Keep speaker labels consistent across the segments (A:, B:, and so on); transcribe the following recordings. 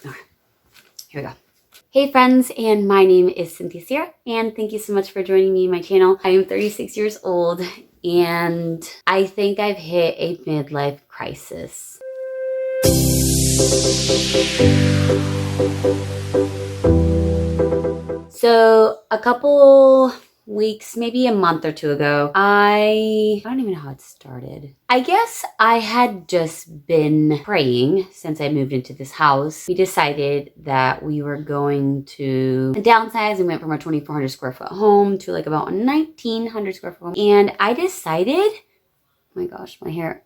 A: Okay, here we go. Hey friends, and my name is Cynthia Sierra, and thank you so much for joining me on my channel. I am 36 years old, and I think I've hit a midlife crisis. So a couple weeks, maybe a month or two ago, I don't even know how it started. I guess I had just been praying since I moved into this house. We decided that we were going to downsize and went from a 2,400 square foot home to like about a 1,900 square foot home. And I decided, oh my gosh, my hair.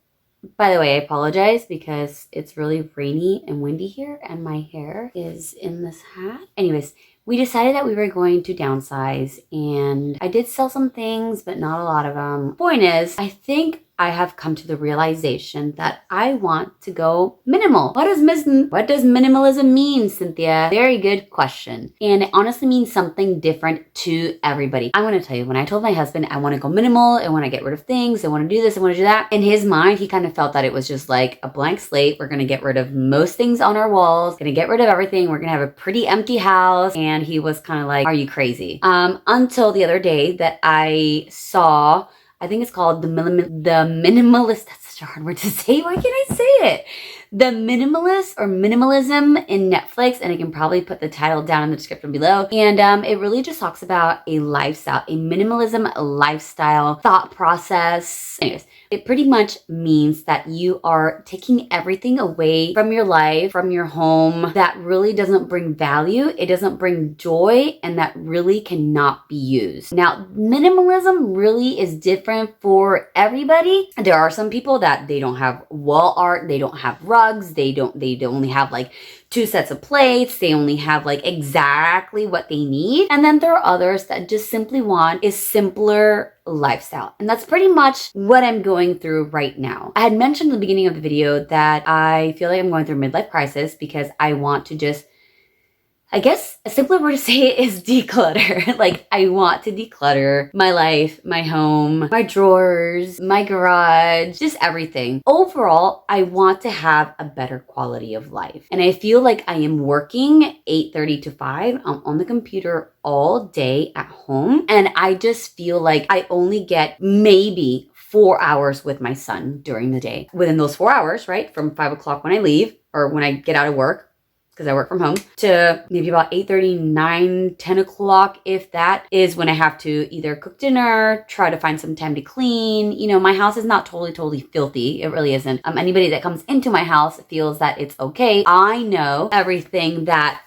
A: By the way, I apologize because it's really rainy and windy here and my hair is in this hat. Anyways, we decided that we were going to downsize, and I did sell some things, but not a lot of them. Point is, I think I have come to the realization that I want to go minimal. What does minimalism mean, Cynthia? Very good question. And it honestly means something different to everybody. I'm going to tell you, when I told my husband I want to go minimal, I want to get rid of things, I want to do this, I want to do that, in his mind, he kind of felt that it was just like a blank slate. We're going to get rid of most things on our walls, going to get rid of everything. We're going to have a pretty empty house. And he was kind of like, are you crazy? Until the other day that I saw, I think it's called the Minimalist. That's such a hard word to say. Why can't I say it? The Minimalist or Minimalism in Netflix, and I can probably put the title down in the description below. And it really just talks about a lifestyle, a minimalism lifestyle thought process. Anyways, it pretty much means that you are taking everything away from your life, from your home, that really doesn't bring value, it doesn't bring joy, and that really cannot be used. Now, minimalism really is different for everybody. There are some people that they don't have wall art, they don't have rugs, they only have like 2 sets of plates, they only have like exactly what they need. And then there are others that just simply want a simpler lifestyle. And that's pretty much what I'm going through right now. I had mentioned at the beginning of the video that I feel like I'm going through a midlife crisis because I want to just, I guess a simpler word to say it is declutter. Like, I want to declutter my life, my home, my drawers, my garage, just everything. Overall, I want to have a better quality of life. And I feel like I am working 8:30 to 5. I'm on the computer all day at home. And I just feel like I only get maybe 4 hours with my son during the day. Within those 4 hours, right, from 5 o'clock when I leave or when I get out of work, because I work from home, to maybe about 8:30, 9, 10 o'clock, if that, is when I have to either cook dinner, try to find some time to clean. You know, my house is not totally filthy. It really isn't. Anybody that comes into my house feels that it's okay. I know everything that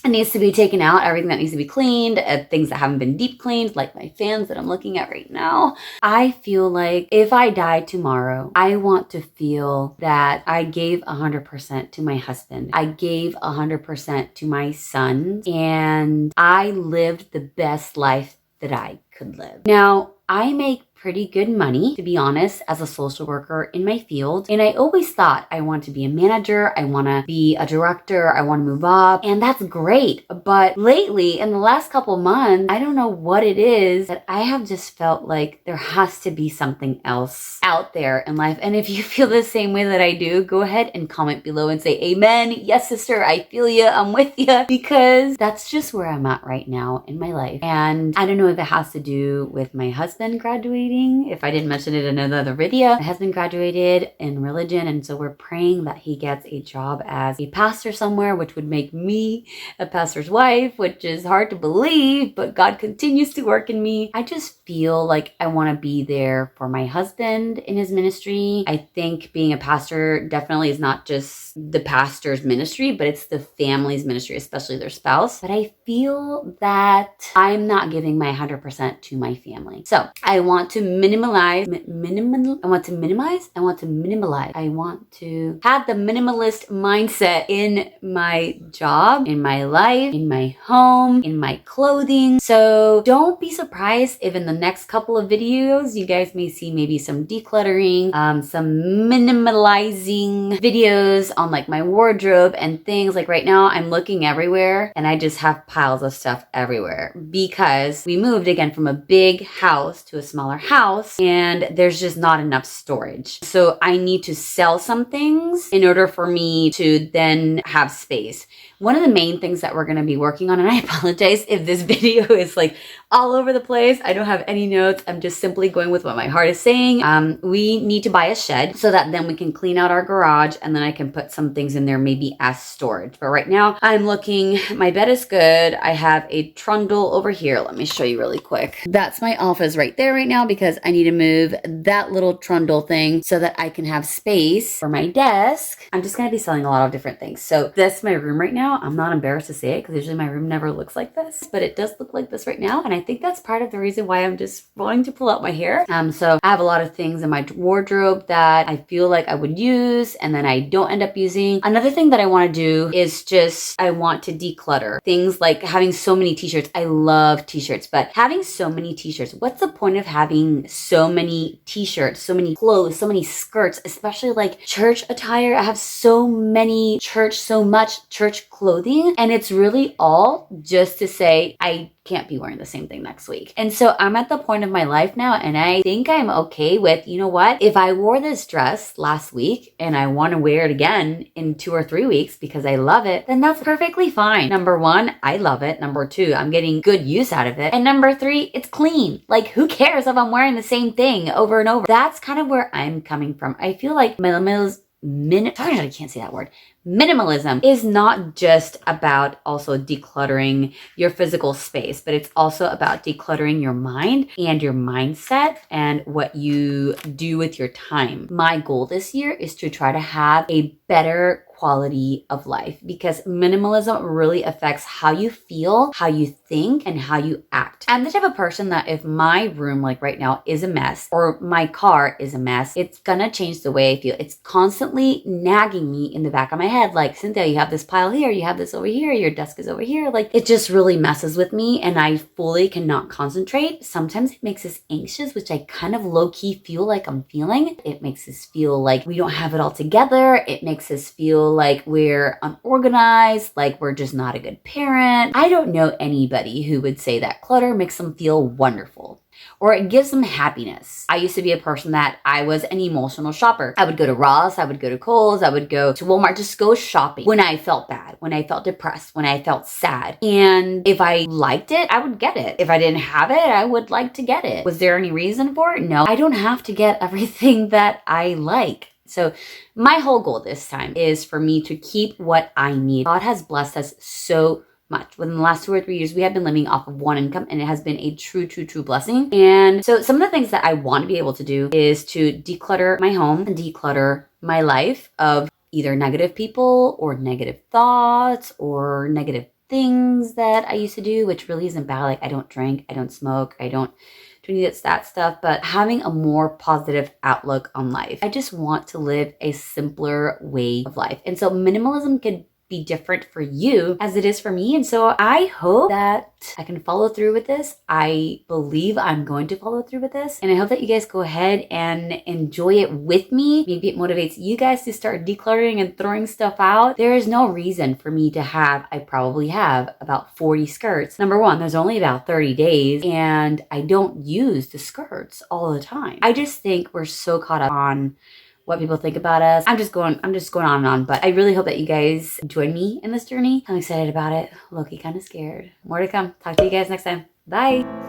A: needs to be taken out, everything that needs to be cleaned, things that haven't been deep cleaned, like my fans that I'm looking at right now. I feel like if I die tomorrow, I want to feel that I gave 100% to my husband. I gave 100% to my son, and I lived the best life that I could live. Now, I make pretty good money, to be honest, as a social worker in my field. And I always thought I want to be a manager, I want to be a director, I want to move up, and that's great. But lately, in the last couple months, I don't know what it is that I have just felt like there has to be something else out there in life. And if you feel the same way that I do, go ahead and comment below and say, amen. Yes, sister, I feel you. I'm with you. Because that's just where I'm at right now in my life. And I don't know if it has to do with my husband graduating. If I didn't mention it in another video, my husband graduated in religion, and so we're praying that he gets a job as a pastor somewhere, which would make me a pastor's wife, which is hard to believe, but God continues to work in me. I just feel like I want to be there for my husband in his ministry. I think being a pastor definitely is not just the pastor's ministry, but it's the family's ministry, especially their spouse. But I feel that I'm not giving my 100% to my family. So I want to minimize, I want to minimize, I want to minimalize. I want to have the minimalist mindset in my job, in my life, in my home, in my clothing. So don't be surprised if in the next couple of videos, you guys may see maybe some decluttering, some minimalizing videos on like my wardrobe and things. Like right now, I'm looking everywhere and I just have piles of stuff everywhere because we moved again from a big house to a smaller house. house and there's just not enough storage. So I need to sell some things in order for me to then have space. One of the main things that we're going to be working on, and I apologize if this video is like all over the place. I don't have any notes. I'm just simply going with what my heart is saying. We need to buy a shed so that then we can clean out our garage and then I can put some things in there maybe as storage. But right now I'm looking, my bed is good. I have a trundle over here. Let me show you really quick. That's my office right there right now because I need to move that little trundle thing so that I can have space for my desk. I'm just going to be selling a lot of different things. So that's my room right now. I'm not embarrassed to say it because usually my room never looks like this, but it does look like this right now. And I think that's part of the reason why I'm just wanting to pull out my hair. So I have a lot of things in my wardrobe that I feel like I would use and then I don't end up using. Another thing that I want to do is I want to declutter things like having so many t-shirts. I love t-shirts, but having so many t-shirts, what's the point of having so many t-shirts, so many clothes, so many skirts, especially like church attire? I have so much church clothing, and it's really all just to say I can't be wearing the same thing next week. And so I'm at the point of my life now, and I think I'm okay with, you know what, if I wore this dress last week and I want to wear it again in 2 or 3 weeks because I love it, then that's perfectly fine. Number one, I love it. Number two, I'm getting good use out of it. And number three, it's clean. Like, who cares if I'm wearing the same thing over and over? That's kind of where I'm coming from. I feel like I can't say that word. Minimalism is not just about also decluttering your physical space, but it's also about decluttering your mind and your mindset and what you do with your time. My goal this year is to try to have a better quality of life because minimalism really affects how you feel, how you think, and how you act. I'm the type of person that if my room, like right now, is a mess or my car is a mess, it's gonna change the way I feel. It's constantly nagging me in the back of my head, like, Cynthia, you have this pile here, you have this over here, your desk is over here. Like, it just really messes with me and I fully cannot concentrate. Sometimes it makes us anxious, which I kind of low-key feel like I'm feeling. It makes us feel like we don't have it all together. It makes us feel like we're unorganized, like we're just not a good parent. I don't know anybody who would say that clutter makes them feel wonderful or it gives them happiness. I used to be a person that I was an emotional shopper. I would go to Ross, I would go to Kohl's, I would go to Walmart, just go shopping when I felt bad, when I felt depressed, when I felt sad. And if I liked it, I would get it. If I didn't have it, I would like to get it. Was there any reason for it? No, I don't have to get everything that I like. So my whole goal this time is for me to keep what I need. God has blessed us so much. Within the last 2 or 3 years, we have been living off of one income and it has been a true blessing. And so some of the things that I want to be able to do is to declutter my home and declutter my life of either negative people or negative thoughts or negative things that I used to do, which really isn't bad. Like, I don't drink, I don't smoke, I don't do any of that stuff, but having a more positive outlook on life. I just want to live a simpler way of life. And so minimalism could be different for you as it is for me. And so I hope that I can follow through with this. I believe I'm going to follow through with this. And I hope that you guys go ahead and enjoy it with me. Maybe it motivates you guys to start decluttering and throwing stuff out. There is no reason for me to have, I probably have about 40 skirts. Number one, there's only about 30 days and I don't use the skirts all the time. I just think we're so caught up on what people think about us. I'm just going on and on, but I really hope that you guys join me in this journey. I'm excited about it. Low-key kind of scared. More to come. Talk to you guys next time. Bye.